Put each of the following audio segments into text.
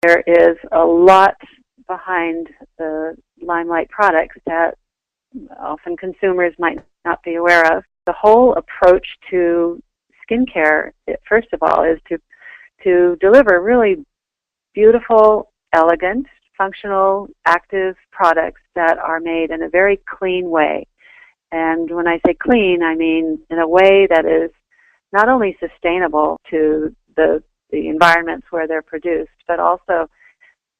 There is a lot behind the Limelight products that often consumers might not be aware of. The whole approach to skincare, first of all, is to deliver really beautiful, elegant, functional, active products that are made in a very clean way. And when I say clean, I mean in a way that is not only sustainable to the environments where they're produced, but also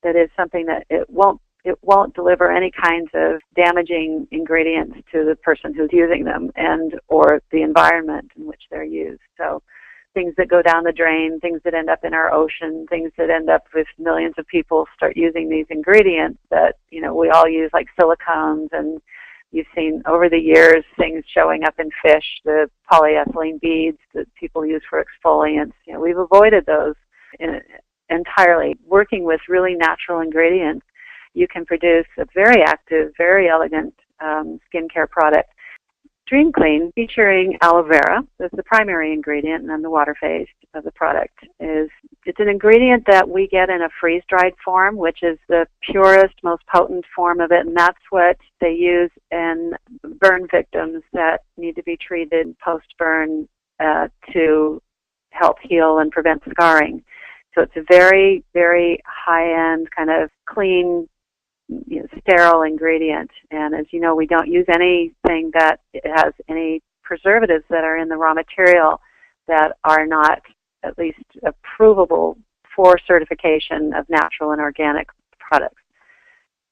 that is something that it won't deliver any kinds of damaging ingredients to the person who's using them and or the environment in which they're used. So things that go down the drain, things that end up in our ocean, things that end up with millions of people start using these ingredients that, you know, we all use, like silicones, and you've seen over the years things showing up in fish, the polyethylene beads that people use for exfoliants. You know, we've avoided those entirely. Working with really natural ingredients, you can produce a very active, very elegant skincare product. Dream Clean, featuring aloe vera, that's the primary ingredient, and then the water phase of the product it's an ingredient that we get in a freeze-dried form, which is the purest, most potent form of it, and that's what they use in burn victims that need to be treated post-burn to help heal and prevent scarring. So it's a very, very high-end, kind of clean, sterile ingredient. And as you know, we don't use anything that has any preservatives that are in the raw material that are not at least approvable for certification of natural and organic products.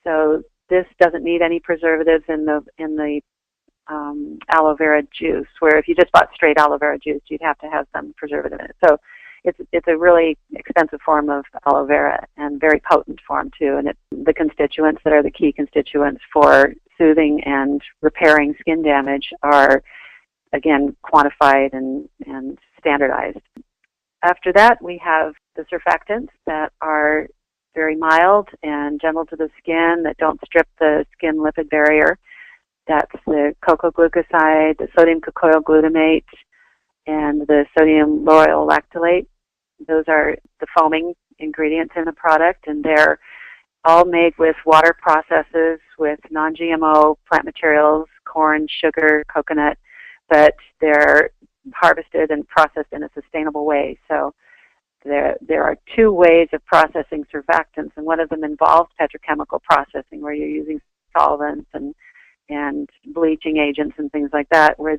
So this doesn't need any preservatives in the aloe vera juice, where if you just bought straight aloe vera juice, you'd have to have some preservative in it. So it's a really expensive form of aloe vera, and very potent form too. And the constituents that are the key constituents for soothing and repairing skin damage are, again, quantified and standardized. After that, we have the surfactants that are very mild and gentle to the skin, that don't strip the skin lipid barrier. That's the cocoa glucoside, the sodium cocoyl glutamate, and the sodium lauryl lactylate. Those are the foaming ingredients in the product, and they're all made with water processes, with non-GMO plant materials, corn, sugar, coconut, but they're harvested and processed in a sustainable way. So there are two ways of processing surfactants, and one of them involves petrochemical processing, where you're using solvents and bleaching agents and things like that, where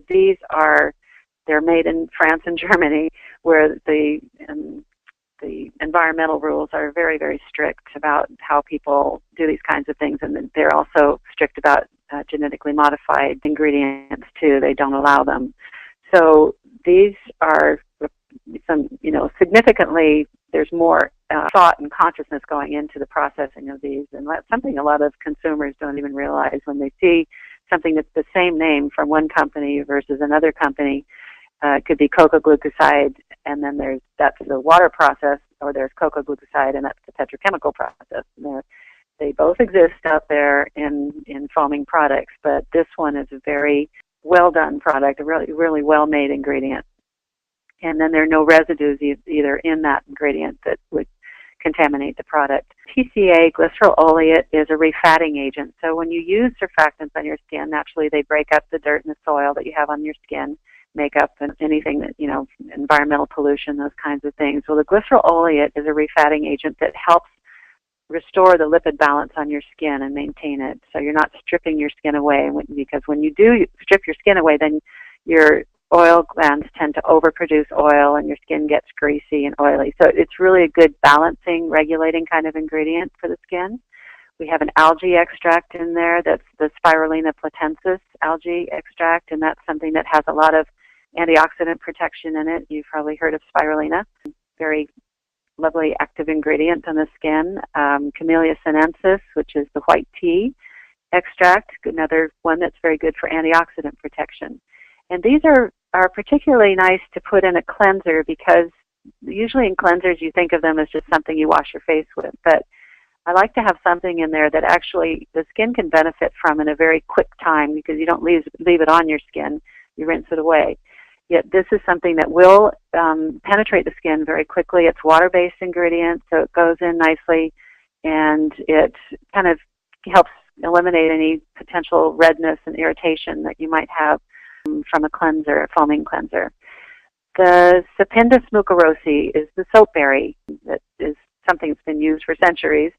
they're made in France and Germany, where the environmental rules are very, very strict about how people do these kinds of things, and they're also strict about genetically modified ingredients too. They don't allow them. So these are significantly, there's more thought and consciousness going into the processing of these, and that's something a lot of consumers don't even realize when they see something that's the same name from one company versus another company. It could be cocoa glucoside, and then that's the water process, or there's cocoa glucoside, and that's the petrochemical process. And they both exist out there in foaming products, but this one is a very well-done product, a really, really well-made ingredient. And then there are no residues either in that ingredient that would contaminate the product. TCA, glycerol oleate, is a refatting agent. So when you use surfactants on your skin, naturally they break up the dirt and the soil that you have on your skin, makeup and anything that, environmental pollution, those kinds of things. Well, the glycerol oleate is a refatting agent that helps restore the lipid balance on your skin and maintain it. So you're not stripping your skin away, because when you do strip your skin away, then your oil glands tend to overproduce oil and your skin gets greasy and oily. So it's really a good balancing, regulating kind of ingredient for the skin. We have an algae extract in there. That's the Spirulina platensis algae extract, and that's something that has a lot of antioxidant protection in it. You've probably heard of spirulina. Very lovely active ingredient on the skin. Camellia sinensis, which is the white tea extract, another one that's very good for antioxidant protection. And these are particularly nice to put in a cleanser, because usually in cleansers you think of them as just something you wash your face with. But I like to have something in there that actually the skin can benefit from in a very quick time, because you don't leave it on your skin. You rinse it away. this is something that will penetrate the skin very quickly. It's water-based ingredient, so it goes in nicely, and it kind of helps eliminate any potential redness and irritation that you might have from a cleanser, a foaming cleanser. The Sapindus mucorosi is the soapberry that is something that's been used for centuries.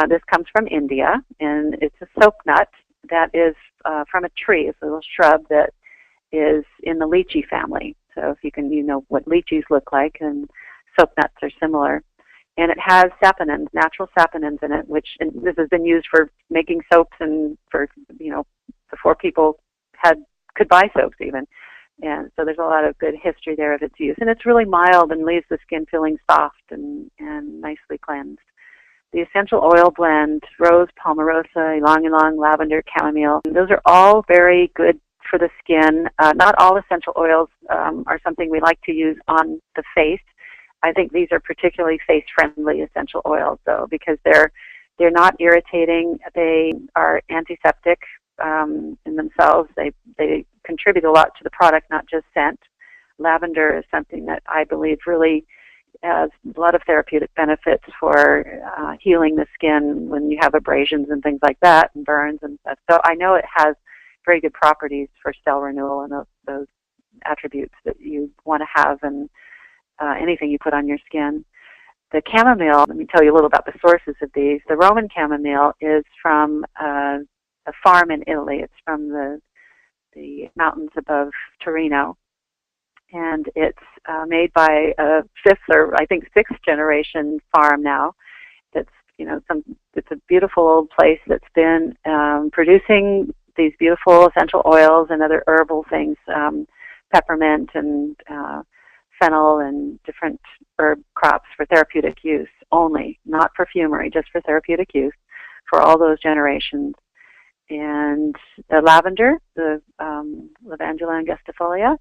This comes from India, and it's a soap nut that is from a tree. It's a little shrub that is in the lychee family. So if you know what lychees look like, and soap nuts are similar. And it has saponins, natural saponins in it, and this has been used for making soaps and for, before people could buy soaps even. And so there's a lot of good history there of its use. And it's really mild and leaves the skin feeling soft and nicely cleansed. The essential oil blend, rose, palmarosa, ylang-ylang, lavender, chamomile, those are all very good for the skin. Not all essential oils are something we like to use on the face. I think these are particularly face-friendly essential oils, though, because they're not irritating. They are antiseptic in themselves. They contribute a lot to the product, not just scent. Lavender is something that I believe really has a lot of therapeutic benefits for healing the skin when you have abrasions and things like that, and burns and stuff. So I know it has very good properties for cell renewal and those attributes that you want to have in anything you put on your skin. The chamomile, let me tell you a little about the sources of these. The Roman chamomile is from a farm in Italy. It's from the mountains above Torino. And it's made by a fifth or I think sixth generation farm now. It's a beautiful old place that's been producing these beautiful essential oils and other herbal things, peppermint and fennel and different herb crops for therapeutic use only, not perfumery, just for therapeutic use for all those generations. And the lavender, the Lavandula angustifolia,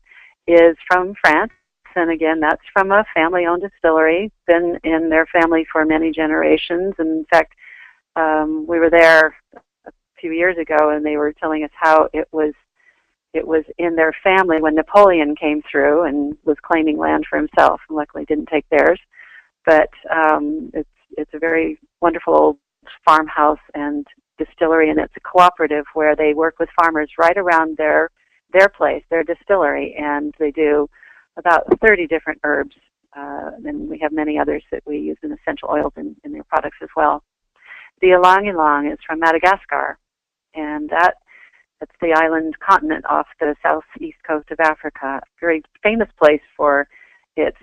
is from France. And again, that's from a family-owned distillery, been in their family for many generations. And in fact, we were there a few years ago, and they were telling us how it was in their family when Napoleon came through and was claiming land for himself, and luckily didn't take theirs. But it's a very wonderful farmhouse and distillery, and it's a cooperative where they work with farmers right around their place, their distillery, and they do about 30 different herbs. And we have many others that we use in essential oils in their products as well. The ylang-ylang is from Madagascar, and that's the island continent off the southeast coast of Africa. A very famous place for its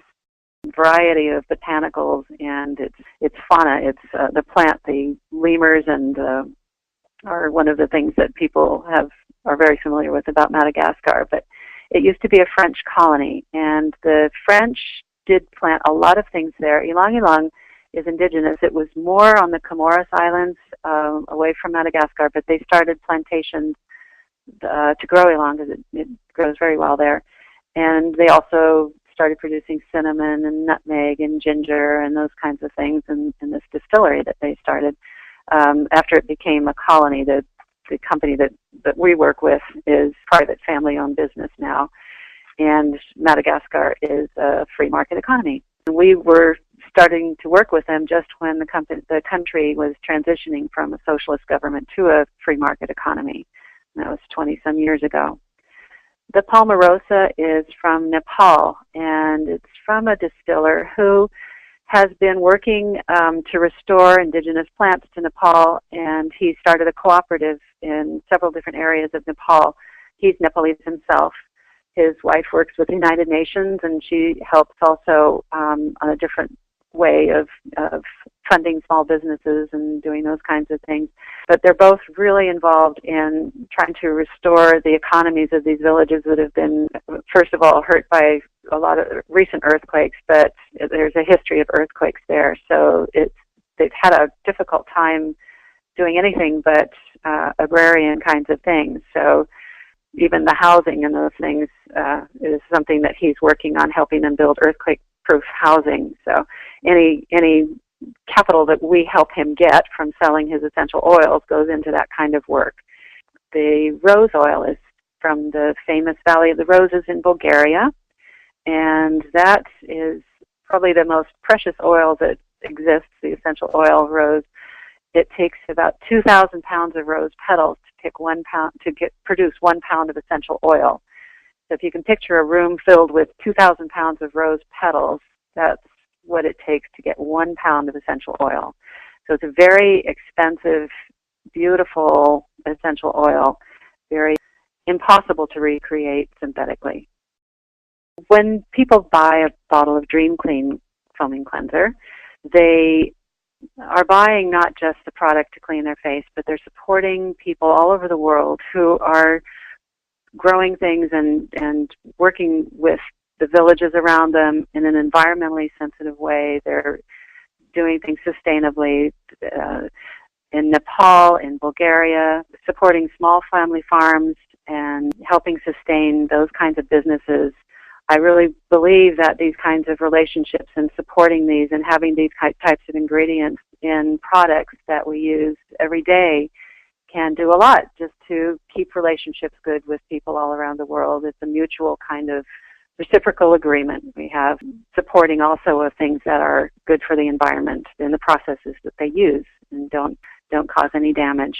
variety of botanicals and its fauna. It's the plant, the lemurs, and are one of the things that people are very familiar with about Madagascar. But it used to be a French colony, and the French did plant a lot of things there. Ylang-ylang is indigenous. It was more on the Comoros Islands, away from Madagascar, but they started plantations to grow ylang because it grows very well there. And they also started producing cinnamon and nutmeg and ginger and those kinds of things in this distillery that they started. After it became a colony, the company that we work with is private family-owned business now, and Madagascar is a free market economy. We were starting to work with them just when the country was transitioning from a socialist government to a free market economy. And that was 20-some years ago. The Palmarosa is from Nepal, and it's from a distiller who has been working to restore indigenous plants to Nepal, and he started a cooperative in several different areas of Nepal. He's Nepalese himself. His wife works with the United Nations, and she helps also on a different way of funding small businesses and doing those kinds of things. But they're both really involved in trying to restore the economies of these villages that have been, first of all, hurt by a lot of recent earthquakes, but there's a history of earthquakes there. So they've had a difficult time doing anything but agrarian kinds of things. So even the housing and those things is something that he's working on, helping them build earthquake-proof housing. So any capital that we help him get from selling his essential oils goes into that kind of work. The rose oil is from the famous Valley of the Roses in Bulgaria, and that is probably the most precious oil that exists, the essential oil of rose. It takes about 2,000 pounds of rose petals to pick 1 pound produce 1 pound of essential oil. So if you can picture a room filled with 2,000 pounds of rose petals, that's what it takes to get 1 pound of essential oil. So it's a very expensive, beautiful essential oil, very impossible to recreate synthetically. When people buy a bottle of Dream Clean foaming cleanser, they are buying not just the product to clean their face, but they're supporting people all over the world who are growing things and working with the villages around them in an environmentally sensitive way. They're doing things sustainably in Nepal, in Bulgaria, supporting small family farms and helping sustain those kinds of businesses. I really believe that these kinds of relationships and supporting these and having these types of ingredients in products that we use every day can do a lot just to keep relationships good with people all around the world. It's a mutual kind of reciprocal agreement we have, supporting also of things that are good for the environment in the processes that they use and don't cause any damage.